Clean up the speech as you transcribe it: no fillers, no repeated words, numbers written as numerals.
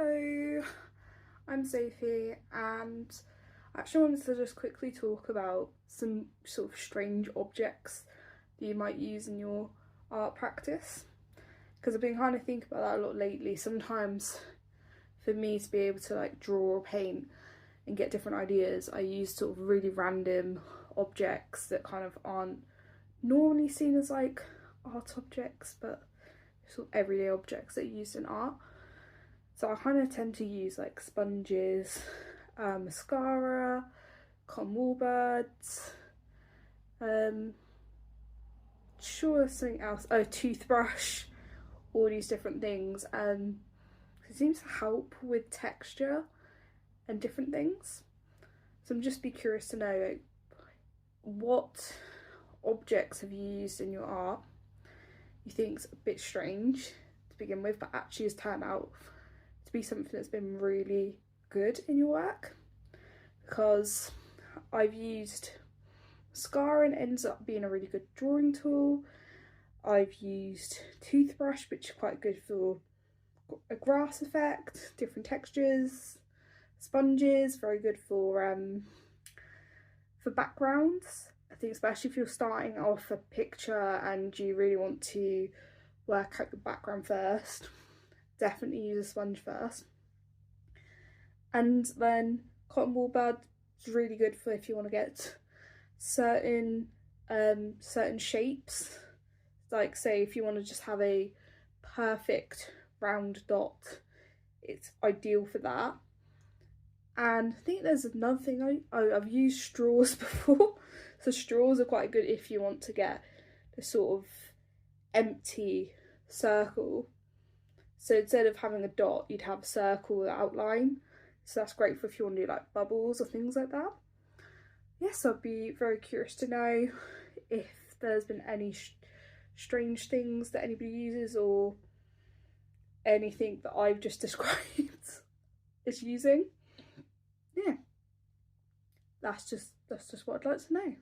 Hello, I'm Sophie, and I actually wanted to just quickly talk about some sort of strange objects that you might use in your art practice, because I've been kind of thinking about that a lot lately. Sometimes for me to be able to like draw or paint and get different ideas, I use sort of really random objects that kind of aren't normally seen as like art objects, but sort of everyday objects that are used in art. So I kind of tend to use like sponges, mascara, cotton wool buds, sure something else, oh, toothbrush, all these different things. It seems to help with texture and different things. So I'm just curious to know, like, what objects have you used in your art you think's a bit strange to begin with, but actually has turned out to be something that's been really good in your work? Because I've used mascara and it ends up being a really good drawing tool. I've used toothbrush, which is quite good for a grass effect, different textures. Sponges, very good for backgrounds. I think especially if you're starting off a picture and you really want to work out the background first, definitely use a sponge first. And then cotton wool bud is really good for if you want to get certain shapes. Like say if you want to just have a perfect round dot, it's ideal for that. And I think there's another thing, I've used straws before. So straws are quite good if you want to get the sort of empty circle. So instead of having a dot, you'd have a circle with outline. So that's great for if you want to do like bubbles or things like that. Yes, I'd be very curious to know if there's been any strange things that anybody uses, or anything that I've just described is using. Yeah, that's just what I'd like to know.